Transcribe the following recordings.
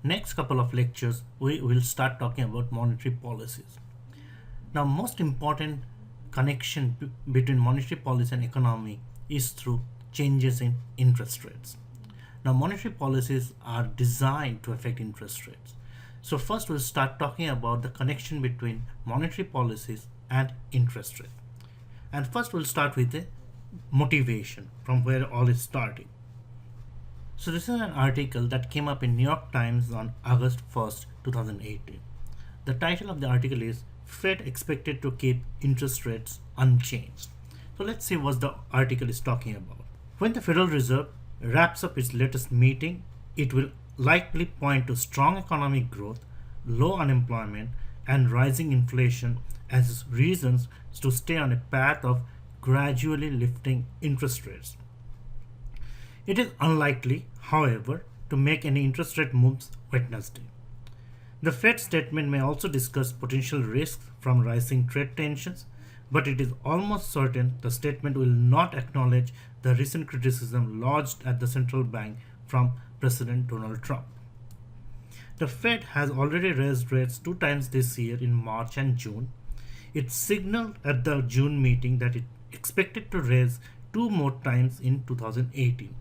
next couple of lectures, we will start talking about monetary policies. Now, most important connection between monetary policy and economy is through changes in interest rates. Now, monetary policies are designed to affect interest rates. So first we'll start talking about the connection between monetary policies and interest rate. And first we'll start with the motivation from where all is starting. So this is an article that came up in New York Times on August 1st, 2018. The title of the article is Fed expected to keep interest rates unchanged. So let's see what the article is talking about. When the Federal Reserve wraps up its latest meeting, it will likely point to strong economic growth, low unemployment, and rising inflation as reasons to stay on a path of gradually lifting interest rates. It is unlikely, however, to make any interest rate moves Wednesday. The Fed statement may also discuss potential risks from rising trade tensions, but it is almost certain the statement will not acknowledge the recent criticism lodged at the central bank from President Donald Trump. The Fed has already raised rates 2 times this year in March and June. It signaled at the June meeting that it expected to raise 2 more times in 2018.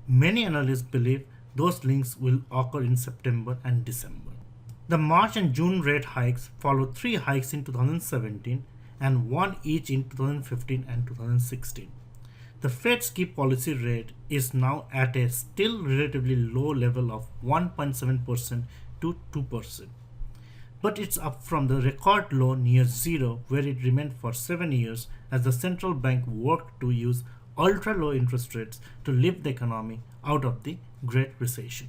Many analysts believe those links will occur in September and December. The March and June rate hikes followed 3 hikes in 2017 and 1 each in 2015 and 2016. The Fed's key policy rate is now at a still relatively low level of 1.7% to 2%. But it's up from the record low near zero where it remained for 7 years as the central bank worked to use ultra low interest rates to lift the economy out of the Great Recession.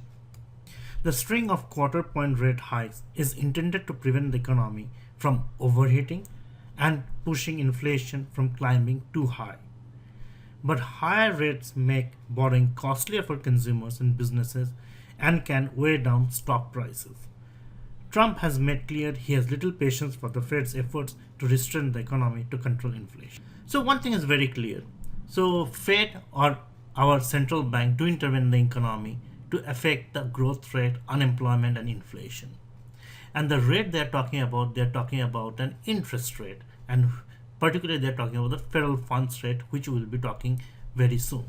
The string of quarter point rate hikes is intended to prevent the economy from overheating and pushing inflation from climbing too high. But higher rates make borrowing costlier for consumers and businesses and can weigh down stock prices. Trump has made clear he has little patience for the Fed's efforts to restrain the economy to control inflation. So one thing is very clear. So Fed or our central bank do intervene in the economy to affect the growth rate, unemployment and inflation. And the rate they're talking about an interest rate, and particularly they're talking about the federal funds rate, which we will be talking very soon.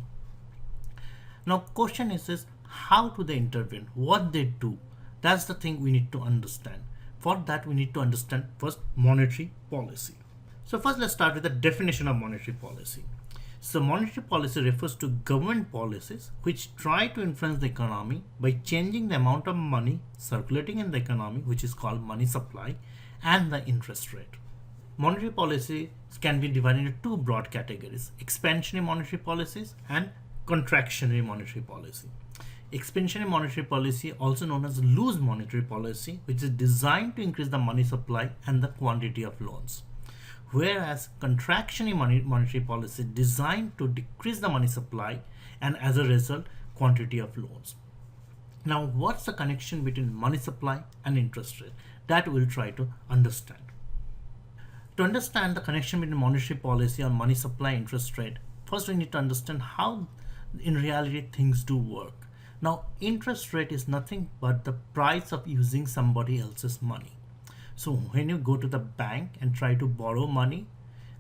Now question is how do they intervene? What they do? That's the thing we need to understand. For that we need to understand first monetary policy. So first let's start with the definition of monetary policy. So monetary policy refers to government policies which try to influence the economy by changing the amount of money circulating in the economy, which is called money supply, and the interest rate. Monetary policies can be divided into 2 broad categories: expansionary monetary policies and contractionary monetary policy. Expansionary monetary policy, also known as loose monetary policy, which is designed to increase the money supply and the quantity of loans. Whereas contractionary monetary policy designed to decrease the money supply and as a result quantity of loans. Now what's the connection between money supply and interest rate? That we'll try to understand. To understand the connection between monetary policy and money supply and interest rate, first we need to understand how in reality things do work. Now interest rate is nothing but the price of using somebody else's money. So when you go to the bank and try to borrow money,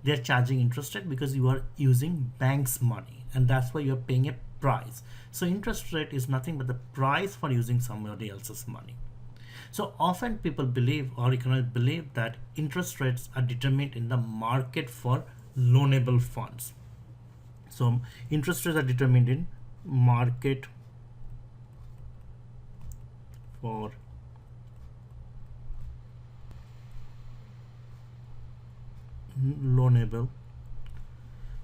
they're charging interest rate because you are using bank's money, and that's why you're paying a price. So interest rate is nothing but the price for using somebody else's money. So often people believe, or economists believe, that interest rates are determined in the market for loanable funds. So interest rates are determined in market for loanable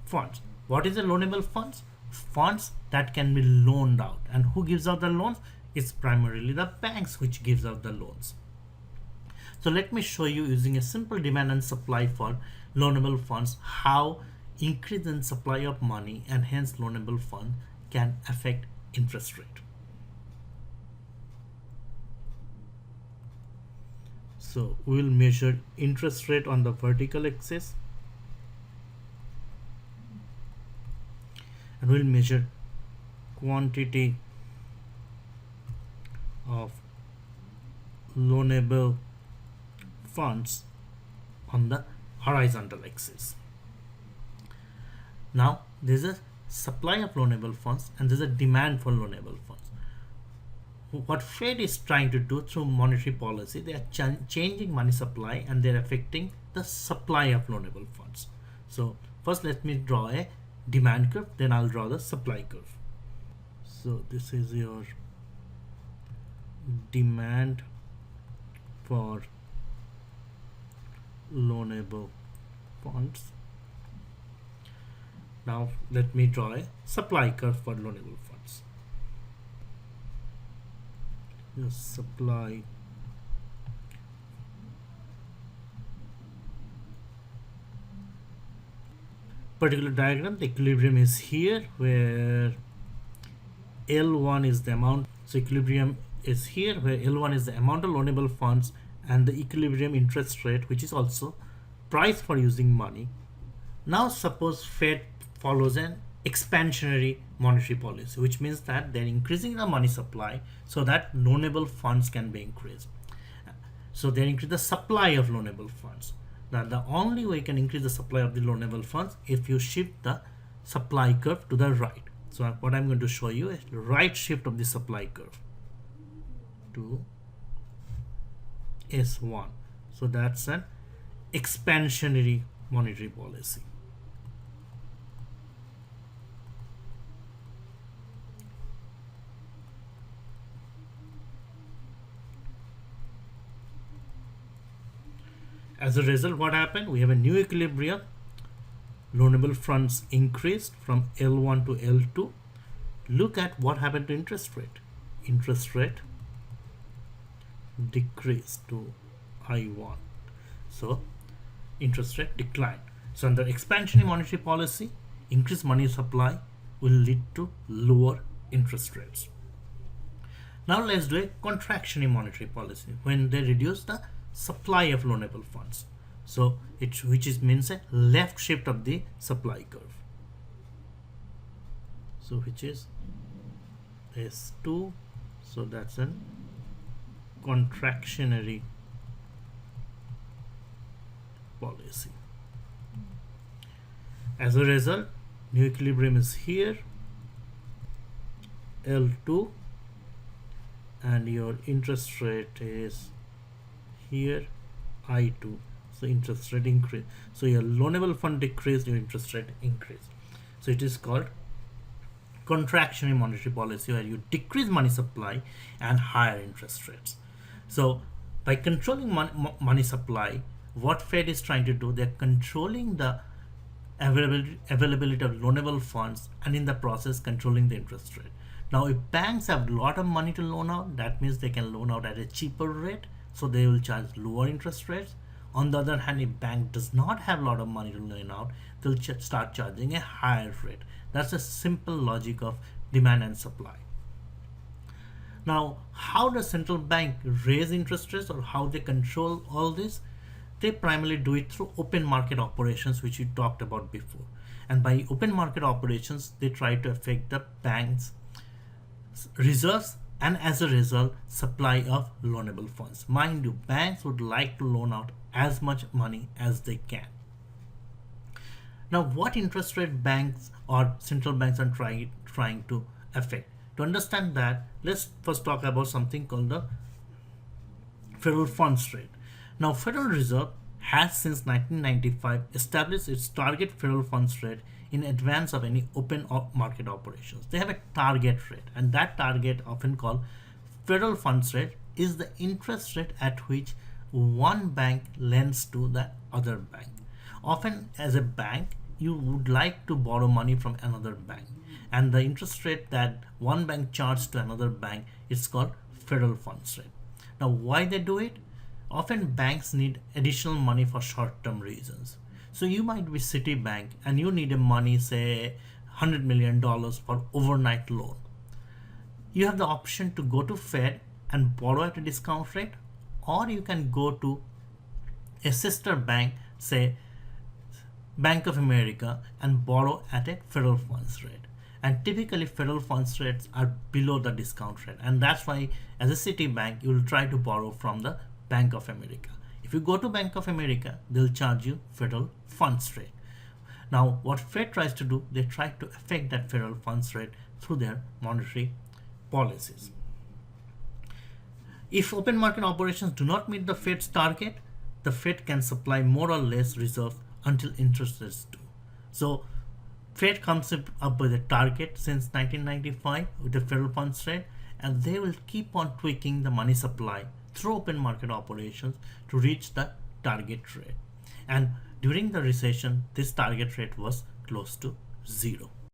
funds. What is a loanable funds? Funds that can be loaned out. And who gives out the loans? It's primarily the banks which gives out the loans. So let me show you using a simple demand and supply for loanable funds how increase in supply of money and hence loanable fund can affect interest rate. So we will measure interest rate on the vertical axis and we will measure quantity of loanable funds on the horizontal axis. Now there's a supply of loanable funds and there's a demand for loanable funds. What Fed is trying to do through monetary policy, they are changing money supply and they're affecting the supply of loanable funds. So first let me draw a demand curve, then I'll draw the supply curve. So this is your demand for loanable funds. Now let me draw a supply curve for loanable funds. The supply particular diagram, the equilibrium is here where L1 is the amount. So equilibrium is here where L1 is the amount of loanable funds and the equilibrium interest rate, which is also price for using money. Now suppose Fed follows an expansionary monetary policy, which means that they're increasing the money supply so that loanable funds can be increased. So they increase the supply of loanable funds. Now the only way you can increase the supply of the loanable funds if you shift the supply curve to the right. So what I'm going to show you is right shift of the supply curve to S1. So that's an expansionary monetary policy. As a result, what happened? We have a new equilibrium. Loanable funds increased from L1 to L2. Look at what happened to interest rate. Interest rate decreased to I1. So interest rate declined. So under expansionary monetary policy, increased money supply will lead to lower interest rates. Now let's do a contractionary monetary policy when they reduce the supply of loanable funds. So which means a left shift of the supply curve. So which is S2. So that's an contractionary policy. As a result, new equilibrium is here, L2, and your interest rate is here, I2. So interest rate increase. So your loanable fund decreased, your interest rate increased. So it is called contractionary monetary policy, where you decrease money supply and higher interest rates. So by controlling money supply, what Fed is trying to do, they're controlling the availability of loanable funds and in the process controlling the interest rate. Now if banks have a lot of money to loan out, that means they can loan out at a cheaper rate, so they will charge lower interest rates. On the other hand, if bank does not have a lot of money to loan out, they'll start charging a higher rate. That's a simple logic of demand and supply. Now, how does central bank raise interest rates, or how they control all this? They primarily do it through open market operations, which we talked about before. And by open market operations, they try to affect the bank's reserves and as a result, supply of loanable funds. Mind you, banks would like to loan out as much money as they can. Now, what interest rate banks or central banks are trying to affect? To understand that, let's first talk about something called the federal funds rate. Now, Federal Reserve has since 1995 established its target federal funds rate in advance of any open market operations. They have a target rate, and that target, often called federal funds rate, is the interest rate at which one bank lends to the other bank. Often as a bank, you would like to borrow money from another bank, and the interest rate that one bank charges to another bank is called federal funds rate. Now, why they do it? Often banks need additional money for short-term reasons. So you might be Citibank and you need a money, say $100 million for overnight loan. You have the option to go to Fed and borrow at a discount rate, or you can go to a sister bank, say Bank of America, and borrow at a federal funds rate. And typically federal funds rates are below the discount rate, and that's why as a Citibank you will try to borrow from the Bank of America. If you go to Bank of America, they'll charge you federal funds rate. Now what Fed tries to do, they try to affect that federal funds rate through their monetary policies. If open market operations do not meet the Fed's target, the Fed can supply more or less reserves until interest rates do. So Fed comes up with a target since 1995 with the federal funds rate, and they will keep on tweaking the money supply through open market operations to reach the target rate. And during the recession, this target rate was close to zero.